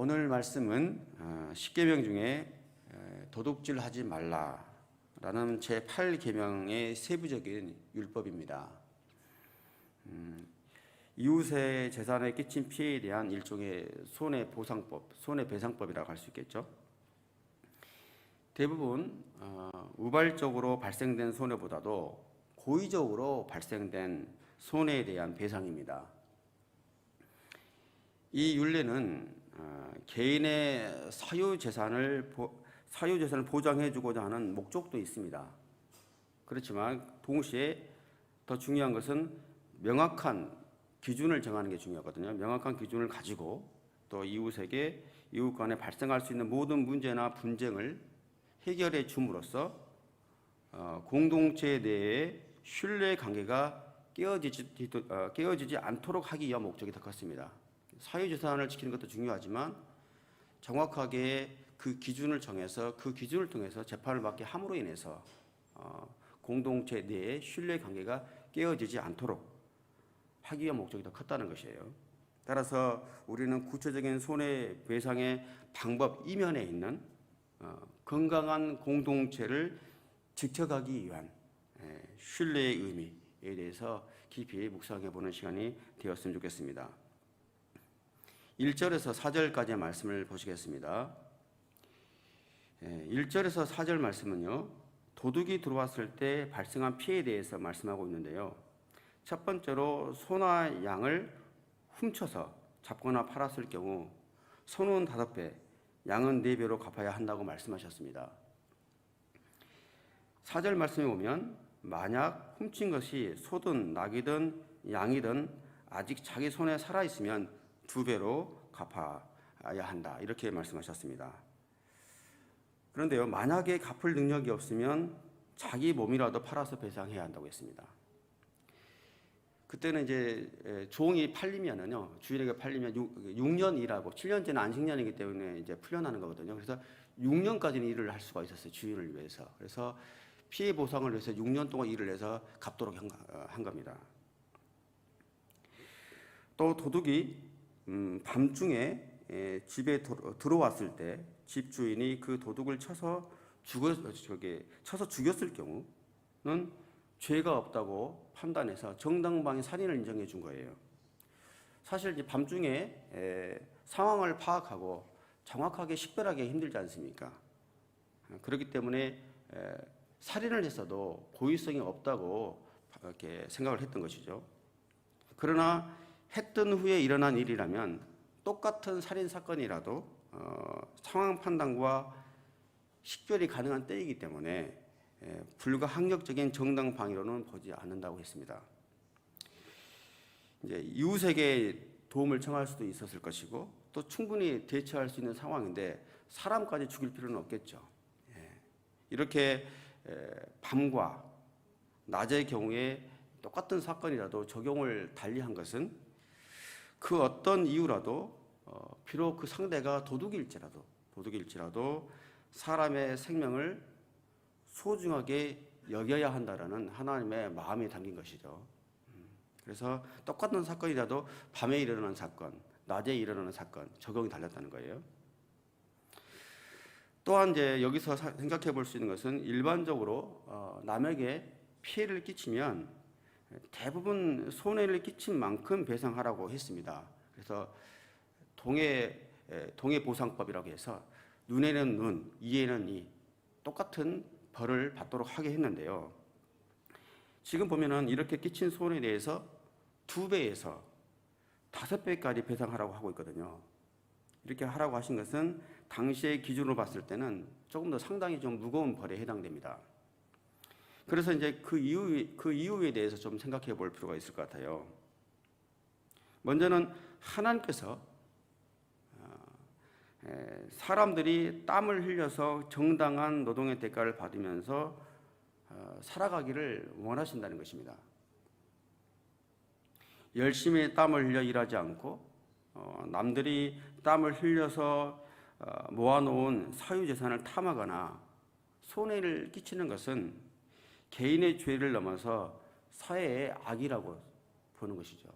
오늘 말씀은 10계명 중에 도둑질하지 말라라는 제8계명의 세부적인 율법입니다. 이웃의 재산에 끼친 피해에 대한 일종의 손해보상법, 손해배상법이라고 할 수 있겠죠. 대부분 우발적으로 발생된 손해보다도 고의적으로 발생된 손해에 대한 배상입니다. 이 율례는 개인의 사유재산을 보장해주고자 하는 목적도 있습니다. 그렇지만 동시에 더 중요한 것은 명확한 기준을 정하는 게 중요하거든요. 명확한 기준을 가지고 또 이웃에게 이웃 간에 발생할 수 있는 모든 문제나 분쟁을 해결해 줌으로써 공동체 내의 신뢰 관계가 깨어지지 않도록 하기 위한 목적이 더 컸습니다. 사유재산을 지키는 것도 중요하지만 정확하게 그 기준을 정해서 그 기준을 통해서 재판을 받게 함으로 인해서 공동체 내의 신뢰 관계가 깨어지지 않도록 하기 위한 목적이 더 컸다는 것이에요. 따라서 우리는 구체적인 손해배상의 방법 이면에 있는 건강한 공동체를 지켜가기 위한 신뢰의 의미에 대해서 깊이 묵상해 보는 시간이 되었으면 좋겠습니다. 1절에서 4절까지의 말씀을 보시겠습니다. 1절에서 4절 말씀은요, 도둑이 들어왔을 때 발생한 피해에 대해서 말씀하고 있는데요. 첫 번째로 소나 양을 훔쳐서 잡거나 팔았을 경우 소는 5배, 양은 4배로 갚아야 한다고 말씀하셨습니다. 4절 말씀에 보면 만약 훔친 것이 소든 낙이든 양이든 아직 자기 손에 살아있으면 2배로 갚아야 한다, 이렇게 말씀하셨습니다. 그런데요, 만약에 갚을 능력이 없으면 자기 몸이라도 팔아서 배상해야 한다고 했습니다. 그때는 이제 종이 팔리면은요, 주인에게 팔리면 6년 일하고 7년째는 안식년이기 때문에 이제 풀려나는 거거든요. 그래서 6년까지는 일을 할 수가 있었어요, 주인을 위해서. 그래서 피해 보상을 위해서 6년 동안 일을 해서 갚도록 한 겁니다. 또 도둑이 밤중에 집에 들어왔을 때 집주인이 그 도둑을 쳐서 죽였을 경우는 죄가 없다고 판단해서 정당방위 살인을 인정해 준 거예요. 사실 이제 밤중에 상황을 파악하고 정확하게 식별하기 힘들지 않습니까? 그렇기 때문에 살인을 했어도 고의성이 없다고 이렇게 생각을 했던 것이죠. 그러나 했던 후에 일어난 일이라면 똑같은 살인 사건이라도 상황 판단과 식별이 가능한 때이기 때문에 불가항력적인 정당 방위로는 보지 않는다고 했습니다. 이제 이웃에게 도움을 청할 수도 있었을 것이고 또 충분히 대처할 수 있는 상황인데 사람까지 죽일 필요는 없겠죠. 이렇게 밤과 낮의 경우에 똑같은 사건이라도 적용을 달리한 것은 그 어떤 이유라도 비록 그 상대가 도둑일지라도 사람의 생명을 소중하게 여겨야 한다라는 하나님의 마음이 담긴 것이죠. 그래서 똑같은 사건이라도 밤에 일어나는 사건, 낮에 일어나는 사건 적용이 달렸다는 거예요. 또한 이제 여기서 생각해 볼 수 있는 것은 일반적으로 남에게 피해를 끼치면 대부분 손해를 끼친 만큼 배상하라고 했습니다. 그래서 동해보상법이라고 해서 눈에는 눈, 이에는 이, 똑같은 벌을 받도록 하게 했는데요. 지금 보면은 이렇게 끼친 손해에 대해서 2배에서 5배까지 배상하라고 하고 있거든요. 이렇게 하라고 하신 것은 당시의 기준으로 봤을 때는 조금 더 상당히 좀 무거운 벌에 해당됩니다. 그래서 이제 그 이유에 대해서 좀 생각해 볼 필요가 있을 것 같아요. 먼저는 하나님께서 사람들이 땀을 흘려서 정당한 노동의 대가를 받으면서 살아가기를 원하신다는 것입니다. 열심히 땀을 흘려 일하지 않고 남들이 땀을 흘려서 모아놓은 사유재산을 탐하거나 손해를 끼치는 것은 개인의 죄를 넘어서 사회의 악이라고 보는 것이죠.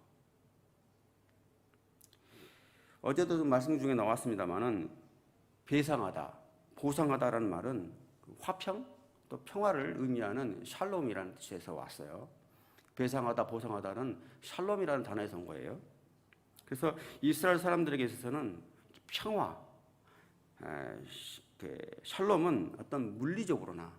어제도 좀 말씀 중에 나왔습니다만은 배상하다, 보상하다라는 말은 화평 또 평화를 의미하는 샬롬이라는 뜻에서 왔어요. 배상하다, 보상하다는 샬롬이라는 단어에서 온 거예요. 그래서 이스라엘 사람들에게 있어서는 평화, 샬롬은 어떤 물리적으로나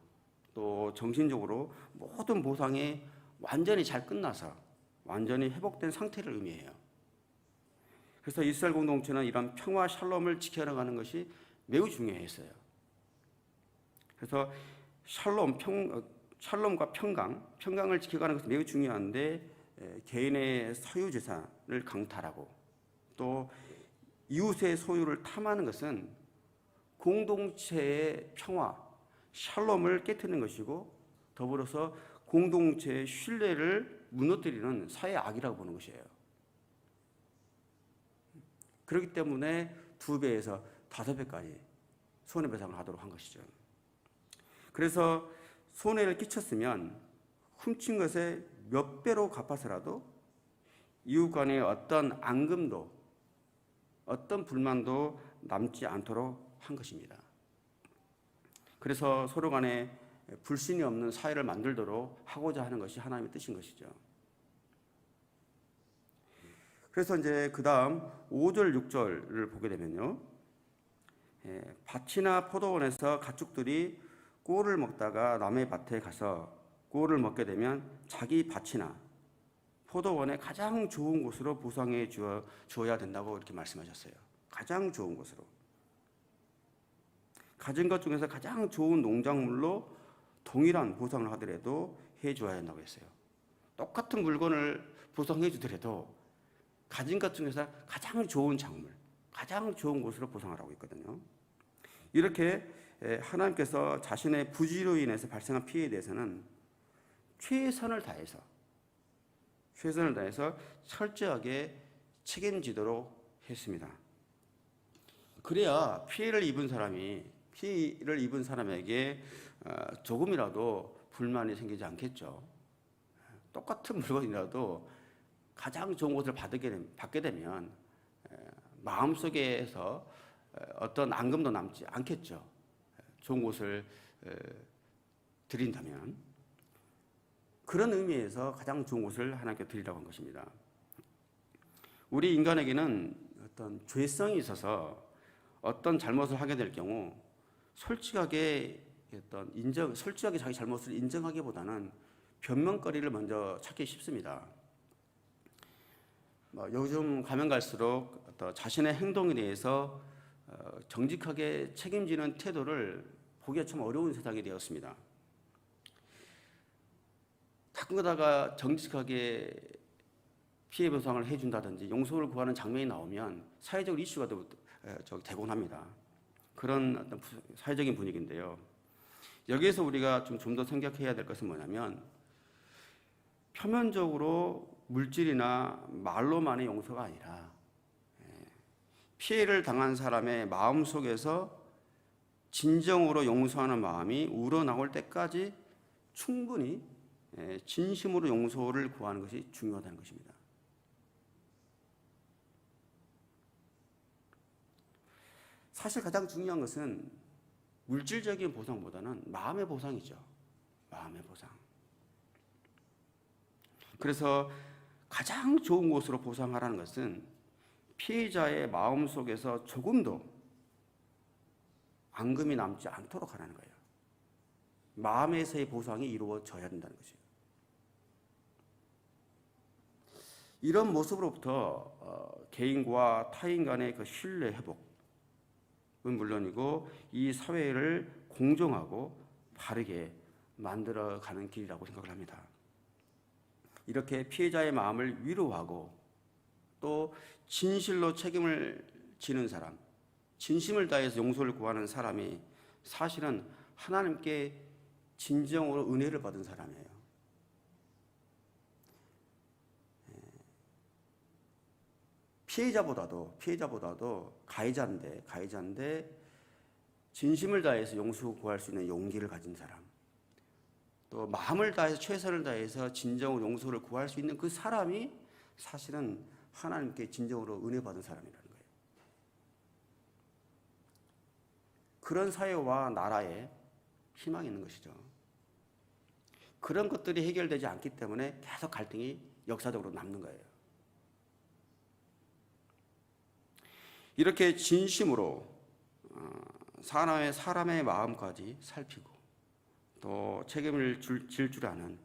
또 정신적으로 모든 보상이 완전히 잘 끝나서 완전히 회복된 상태를 의미해요. 그래서 이스라엘 공동체는 이런 평화 샬롬을 지켜나가는 것이 매우 중요했어요. 그래서 샬롬과 평강을 지켜가는 것은 매우 중요한데 개인의 소유재산을 강탈하고 또 이웃의 소유를 탐하는 것은 공동체의 평화, 샬롬을 깨트리는 것이고 더불어서 공동체의 신뢰를 무너뜨리는 사회 악이라고 보는 것이에요. 그렇기 때문에 2배에서 5배까지 손해배상을 하도록 한 것이죠. 그래서 손해를 끼쳤으면 훔친 것에 몇 배로 갚아서라도 이웃 간의 어떤 앙금도 어떤 불만도 남지 않도록 한 것입니다. 그래서 서로 간에 불신이 없는 사회를 만들도록 하고자 하는 것이 하나님의 뜻인 것이죠. 그래서 이제 그 다음 5절, 6절을 보게 되면요. 밭이나 포도원에서 가축들이 꿀을 먹다가 남의 밭에 가서 꿀을 먹게 되면 자기 밭이나 포도원의 가장 좋은 곳으로 보상해 주어야 된다고 이렇게 말씀하셨어요. 가장 좋은 곳으로. 가진 것 중에서 가장 좋은 농작물로 동일한 보상을 하더라도 해줘야 한다고 했어요. 똑같은 물건을 보상해 주더라도 가진 것 중에서 가장 좋은 작물, 가장 좋은 곳으로 보상을 하고 있거든요. 이렇게 하나님께서 자신의 부지로 인해서 발생한 피해에 대해서는 최선을 다해서 철저하게 책임지도록 했습니다. 그래야 피해를 입은 사람에게 조금이라도 불만이 생기지 않겠죠. 똑같은 물건이라도 가장 좋은 것을 받게 되면 마음속에서 어떤 앙금도 남지 않겠죠. 좋은 것을 드린다면. 그런 의미에서 가장 좋은 것을 하나님께 드리라고 한 것입니다. 우리 인간에게는 어떤 죄성이 있어서 어떤 잘못을 하게 될 경우 솔직하게 자기 잘못을 인정하기보다는 변명거리를 먼저 찾기 쉽습니다. 요즘 가면 갈수록 자신의 행동에 대해서 정직하게 책임지는 태도를 보기가 참 어려운 세상이 되었습니다. 가끔가다가 정직하게 피해 보상을 해준다든지 용서를 구하는 장면이 나오면 사회적 이슈가 되곤 합니다. 그런 어떤 사회적인 분위기인데요. 여기에서 우리가 좀 더 생각해야 될 것은 뭐냐면 표면적으로 물질이나 말로만의 용서가 아니라 피해를 당한 사람의 마음속에서 진정으로 용서하는 마음이 우러나올 때까지 충분히 진심으로 용서를 구하는 것이 중요하다는 것입니다. 사실 가장 중요한 것은 물질적인 보상보다는 마음의 보상이죠. 마음의 보상. 그래서 가장 좋은 곳으로 보상하라는 것은 피해자의 마음속에서 조금도 앙금이 남지 않도록 하라는 거예요. 마음에서의 보상이 이루어져야 된다는 것이에요. 이런 모습으로부터 개인과 타인 간의 그 신뢰 회복은 물론이고 이 사회를 공정하고 바르게 만들어가는 길이라고 생각을 합니다. 이렇게 피해자의 마음을 위로하고 또 진실로 책임을 지는 사람, 진심을 다해서 용서를 구하는 사람이 사실은 하나님께 진정으로 은혜를 받은 사람이에요. 피해자보다도 가해자인데 진심을 다해서 용서 구할 수 있는 용기를 가진 사람, 또 마음을 다해서 최선을 다해서 진정으로 용서를 구할 수 있는 그 사람이 사실은 하나님께 진정으로 은혜 받은 사람이라는 거예요. 그런 사회와 나라에 희망이 있는 것이죠. 그런 것들이 해결되지 않기 때문에 계속 갈등이 역사적으로 남는 거예요. 이렇게 진심으로 사람의 마음까지 살피고 또 책임을 질 줄 아는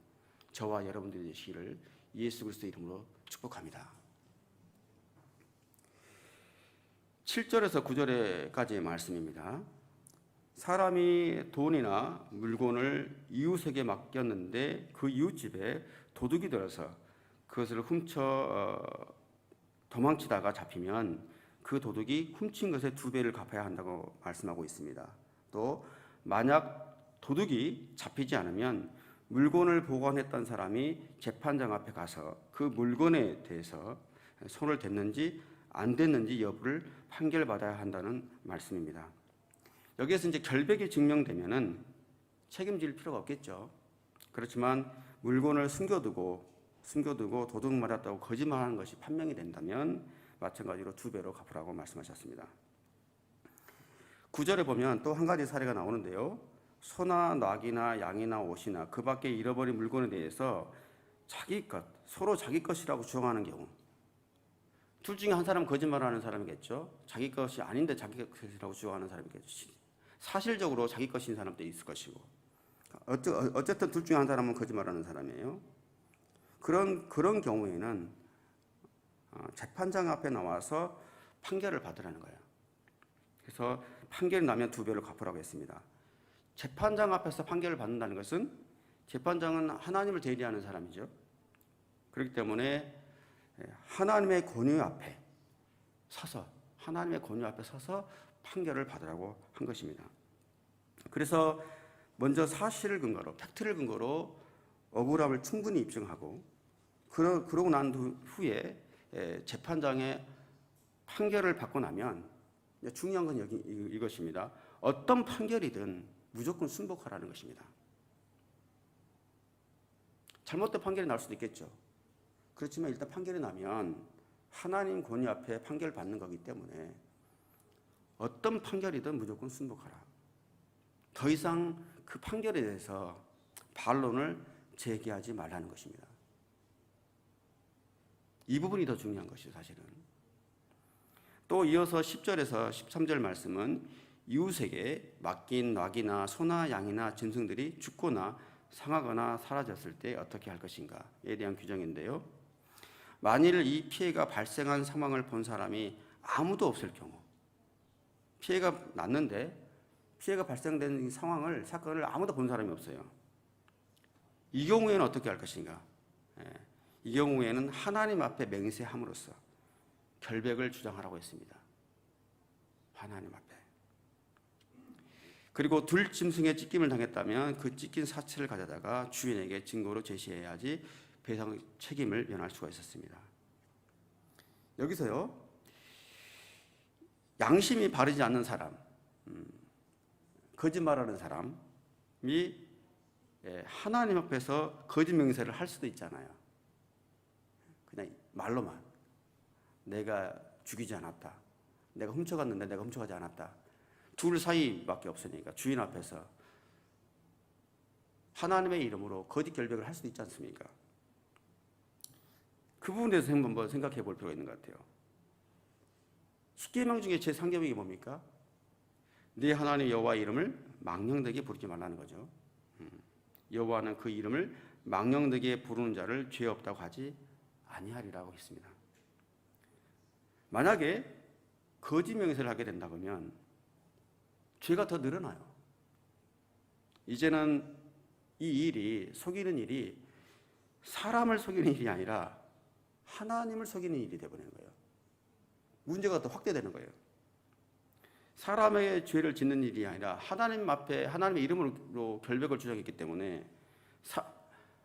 저와 여러분들이 되시기를 예수 그리스도의 이름으로 축복합니다. 7절에서 9절까지의 말씀입니다. 사람이 돈이나 물건을 이웃에게 맡겼는데 그 이웃집에 도둑이 들어서 그것을 훔쳐 도망치다가 잡히면 그 도둑이 훔친 것의 2배를 갚아야 한다고 말씀하고 있습니다. 또 만약 도둑이 잡히지 않으면 물건을 보관했던 사람이 재판장 앞에 가서 그 물건에 대해서 손을 댔는지 안 댔는지 여부를 판결받아야 한다는 말씀입니다. 여기에서 이제 결백이 증명되면은 책임질 필요가 없겠죠. 그렇지만 물건을 숨겨두고 도둑 맞았다고 거짓말하는 것이 판명이 된다면 마찬가지로 2배로 갚으라고 말씀하셨습니다. 9절에 보면 또 한 가지 사례가 나오는데요. 소나 낙이나 양이나 옷이나 그 밖에 잃어버린 물건에 대해서 서로 자기 것이라고 주장하는 경우, 둘 중에 한 사람은 거짓말하는 사람이겠죠. 자기 것이 아닌데 자기 것이라고 주장하는 사람이겠죠. 사실적으로 자기 것인 사람도 있을 것이고, 어쨌든 둘 중에 한 사람은 거짓말하는 사람이에요. 그런 경우에는 재판장 앞에 나와서 판결을 받으라는 거예요. 그래서 판결이 나면 2배를 갚으라고 했습니다. 재판장 앞에서 판결을 받는다는 것은 재판장은 하나님을 대리하는 사람이죠. 그렇기 때문에 하나님의 권위 앞에 서서 판결을 받으라고 한 것입니다. 그래서 먼저 사실을 근거로, 팩트를 근거로 억울함을 충분히 입증하고 그러고 난 후에 재판장의 판결을 받고 나면 중요한 건 이것입니다. 어떤 판결이든 무조건 순복하라는 것입니다. 잘못된 판결이 날 수도 있겠죠. 그렇지만 일단 판결이 나면 하나님 권위 앞에 판결을 받는 거기 때문에 어떤 판결이든 무조건 순복하라. 더 이상 그 판결에 대해서 반론을 제기하지 말라는 것입니다. 이 부분이 더 중요한 것이죠, 사실은. 또 이어서 10절에서 13절 말씀은 이웃에게 맡긴 낙이나 소나 양이나 짐승들이 죽거나 상하거나 사라졌을 때 어떻게 할 것인가에 대한 규정인데요. 만일 이 피해가 발생한 상황을 본 사람이 아무도 없을 경우, 피해가 났는데 피해가 발생된 사건을 아무도 본 사람이 없어요. 이 경우에는 어떻게 할 것인가? 이 경우에는 하나님 앞에 맹세함으로써 결백을 주장하라고 했습니다. 하나님 앞에. 그리고 들짐승에 찢김을 당했다면 그 찢긴 사체를 가져다가 주인에게 증거로 제시해야지 배상 책임을 면할 수가 있었습니다. 여기서요, 양심이 바르지 않는 사람, 거짓말하는 사람이 하나님 앞에서 거짓 맹세를 할 수도 있잖아요. 그냥 말로만 내가 죽이지 않았다, 내가 훔쳐갔는데 내가 훔쳐가지 않았다, 둘 사이밖에 없으니까 주인 앞에서 하나님의 이름으로 거짓 결백을 할 수도 있지 않습니까? 그 부분에 대해서 한번 생각해 볼 필요가 있는 것 같아요. 10계명 중에 제3계명이 뭡니까? 네 하나님 여호와 이름을 망령되게 부르지 말라는 거죠. 여호와는 그 이름을 망령되게 부르는 자를 죄 없다고 하지 아니하리라고 했습니다. 만약에 거짓 맹세를 하게 된다 그러면 죄가 더 늘어나요. 이제는 이 일이, 속이는 일이 사람을 속이는 일이 아니라 하나님을 속이는 일이 되어버리는 거예요. 문제가 더 확대되는 거예요. 사람의 죄를 짓는 일이 아니라 하나님 앞에 하나님의 이름으로 결백을 주장했기 때문에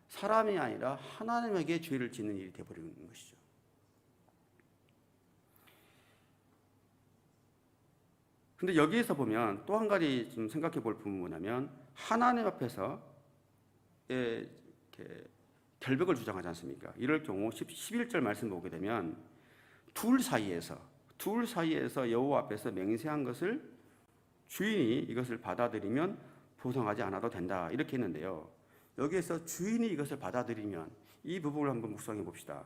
사람이 아니라 하나님에게 죄를 짓는 일이 되어버리는 것이죠. 근데 여기에서 보면 또 한 가지 좀 생각해 볼 부분은 뭐냐면 하나님 앞에서 결백을 주장하지 않습니까? 이럴 경우 11절 말씀 보게 되면 둘 사이에서 여호와 앞에서 맹세한 것을 주인이 이것을 받아들이면 보상하지 않아도 된다. 이렇게 했는데요. 여기에서 주인이 이것을 받아들이면 이 부분을 한번 묵상해 봅시다.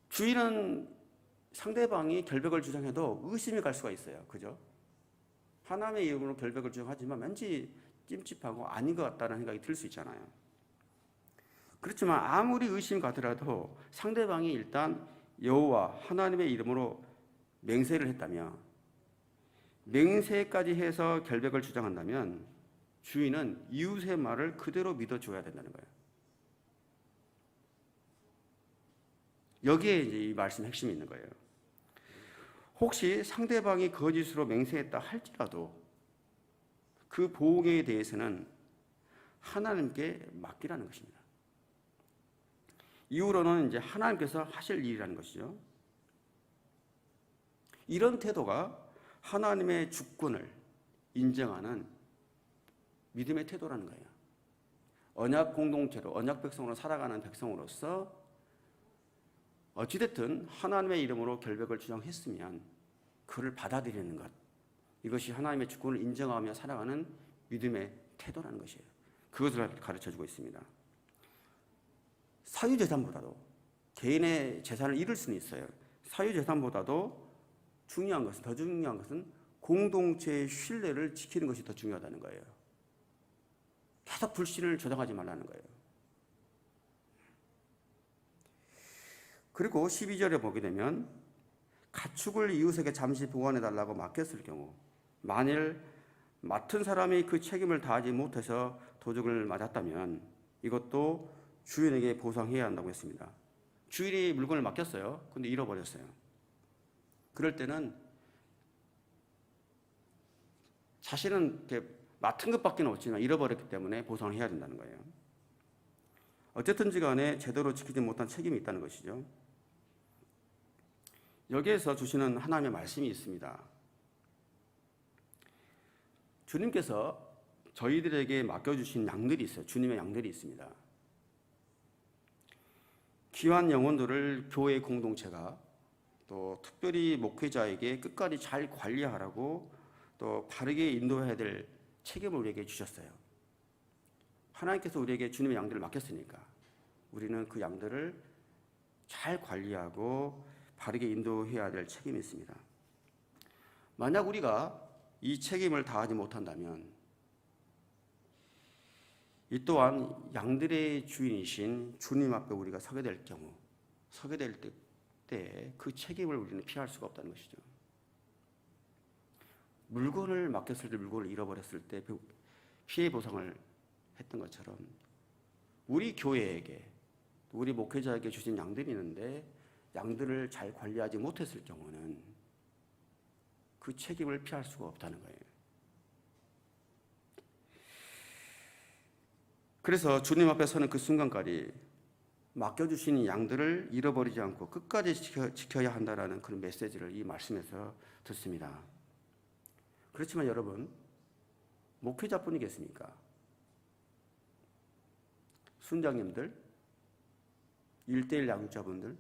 주인은 상대방이 결백을 주장해도 의심이 갈 수가 있어요. 그죠? 하나님의 이름으로 결백을 주장하지만 왠지 찜찜하고 아닌 것 같다는 생각이 들 수 있잖아요. 그렇지만 아무리 의심이 가더라도 상대방이 일단 여호와 하나님의 이름으로 맹세를 했다면, 맹세까지 해서 결백을 주장한다면 주인은 이웃의 말을 그대로 믿어줘야 된다는 거예요. 여기에 이제 이 말씀 핵심이 있는 거예요. 혹시 상대방이 거짓으로 맹세했다 할지라도 그 보응에 대해서는 하나님께 맡기라는 것입니다. 이후로는 이제 하나님께서 하실 일이라는 것이죠. 이런 태도가 하나님의 주권을 인정하는 믿음의 태도라는 거예요. 언약 공동체로, 언약 백성으로 살아가는 백성으로서 어찌됐든 하나님의 이름으로 결백을 주장했으면 그를 받아들이는 것, 이것이 하나님의 주권을 인정하며 살아가는 믿음의 태도라는 것이에요. 그것을 가르쳐주고 있습니다. 사유재산보다도, 개인의 재산을 잃을 수는 있어요. 사유재산보다도 중요한 것은, 더 중요한 것은 공동체의 신뢰를 지키는 것이 더 중요하다는 거예요. 계속 불신을 조장하지 말라는 거예요. 그리고 12절에 보게 되면 가축을 이웃에게 잠시 보관해달라고 맡겼을 경우, 만일 맡은 사람이 그 책임을 다하지 못해서 도둑을 맞았다면 이것도 주인에게 보상해야 한다고 했습니다. 주인이 물건을 맡겼어요. 근데 잃어버렸어요. 그럴 때는 자신은 맡은 것밖에 없지만 잃어버렸기 때문에 보상을 해야 된다는 거예요. 어쨌든지 간에 제대로 지키지 못한 책임이 있다는 것이죠. 여기에서 주시는 하나님의 말씀이 있습니다. 주님께서 저희들에게 맡겨주신 양들이 있어요. 주님의 양들이 있습니다. 귀한 영혼들을 교회 공동체가 또 특별히 목회자에게 끝까지 잘 관리하라고 또 바르게 인도해야 될 책임을 우리에게 주셨어요. 하나님께서 우리에게 주님의 양들을 맡겼으니까 우리는 그 양들을 잘 관리하고 바르게 인도해야 될 책임이 있습니다. 만약 우리가 이 책임을 다하지 못한다면 이 또한 양들의 주인이신 주님 앞에 우리가 서게 될 경우, 서게 될 때 그 책임을 우리는 피할 수가 없다는 것이죠. 물건을 맡겼을 때, 물건을 잃어버렸을 때 피해 보상을 했던 것처럼 우리 교회에게, 우리 목회자에게 주신 양들이 있는데 양들을 잘 관리하지 못했을 경우는 그 책임을 피할 수가 없다는 거예요. 그래서 주님 앞에 서는 그 순간까지 맡겨주신 양들을 잃어버리지 않고 끝까지 지켜야 한다는 그런 메시지를 이 말씀에서 듣습니다. 그렇지만 여러분, 목회자뿐이겠습니까? 순장님들, 1:1 양육자분들,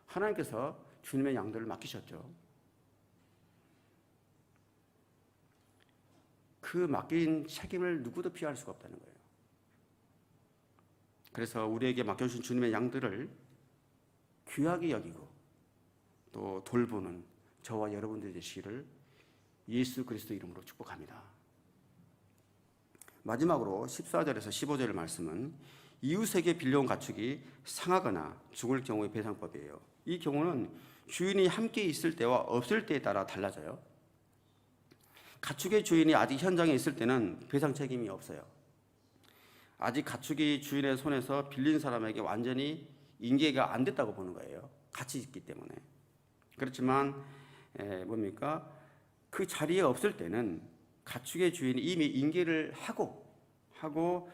하나님께서 주님의 양들을 맡기셨죠. 그 맡긴 책임을 누구도 피할 수가 없다는 거예요. 그래서 우리에게 맡겨주신 주님의 양들을 귀하게 여기고 또 돌보는 저와 여러분들이 되시기를 예수 그리스도 이름으로 축복합니다. 마지막으로 14절에서 15절 말씀은 이웃에게 빌려온 가축이 상하거나 죽을 경우의 배상법이에요. 이 경우는 주인이 함께 있을 때와 없을 때에 따라 달라져요. 가축의 주인이 아직 현장에 있을 때는 배상 책임이 없어요. 아직 가축이 주인의 손에서 빌린 사람에게 완전히 인계가 안 됐다고 보는 거예요. 같이 있기 때문에. 그렇지만 그 자리에 없을 때는 가축의 주인이 이미 인계를 하고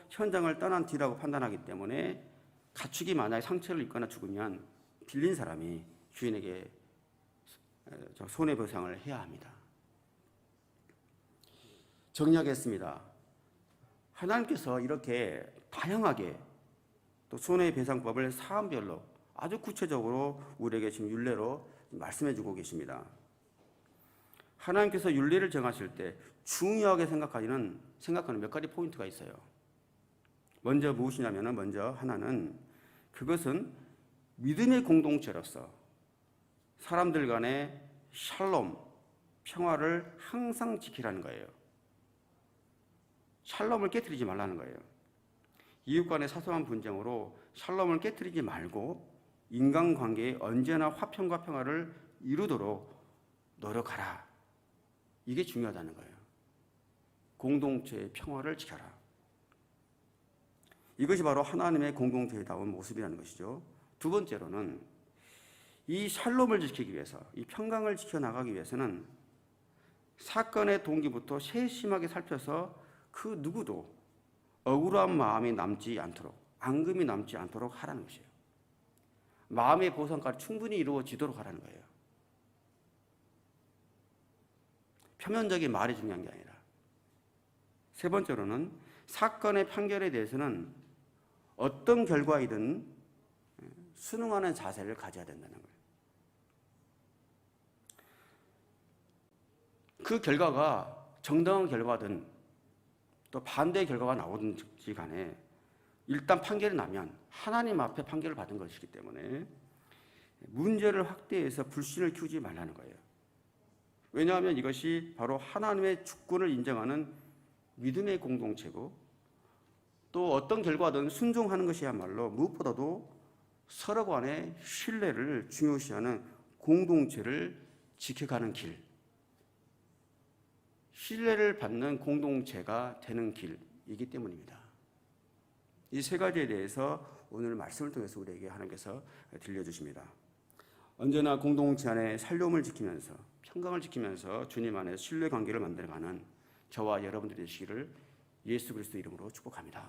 현장을 떠난 뒤라고 판단하기 때문에 가축이 만약에 상처를 입거나 죽으면 빌린 사람이 주인에게 손해배상을 해야 합니다. 정리하겠습니다. 하나님께서 이렇게 다양하게 또 손해배상법을 사안별로 아주 구체적으로 우리에게 지금 율례로 말씀해 주고 계십니다. 하나님께서 윤리를 정하실 때 중요하게 생각하는 몇 가지 포인트가 있어요. 먼저 무엇이냐면은 먼저 하나는 그것은 믿음의 공동체로서 사람들 간의 샬롬, 평화를 항상 지키라는 거예요. 샬롬을 깨뜨리지 말라는 거예요. 이웃 간의 사소한 분쟁으로 샬롬을 깨뜨리지 말고 인간관계에 언제나 화평과 평화를 이루도록 노력하라. 이게 중요하다는 거예요. 공동체의 평화를 지켜라. 이것이 바로 하나님의 공동체다운 모습이라는 것이죠. 두 번째로는 이 샬롬을 지키기 위해서, 이 평강을 지켜나가기 위해서는 사건의 동기부터 세심하게 살펴서 그 누구도 억울한 마음이 남지 않도록, 앙금이 남지 않도록 하라는 것이에요. 마음의 보상까지 충분히 이루어지도록 하라는 거예요. 표면적인 말이 중요한 게 아니라. 세 번째로는 사건의 판결에 대해서는 어떤 결과이든 순응하는 자세를 가져야 된다는 거예요. 그 결과가 정당한 결과든 또 반대의 결과가 나오든지 간에 일단 판결이 나면 하나님 앞에 판결을 받은 것이기 때문에 문제를 확대해서 불신을 키우지 말라는 거예요. 왜냐하면 이것이 바로 하나님의 주권을 인정하는 믿음의 공동체고 또 어떤 결과든 순종하는 것이야말로 무엇보다도 서로 간의 신뢰를 중요시하는 공동체를 지켜가는 길, 신뢰를 받는 공동체가 되는 길이기 때문입니다. 이 세 가지에 대해서 오늘 말씀을 통해서 우리에게 하나님께서 들려주십니다. 언제나 공동체 안에 샬롬을 지키면서 평강을 지키면서 주님 안에 신뢰관계를 만들어가는 저와 여러분들이 되시기를 예수 그리스도 이름으로 축복합니다.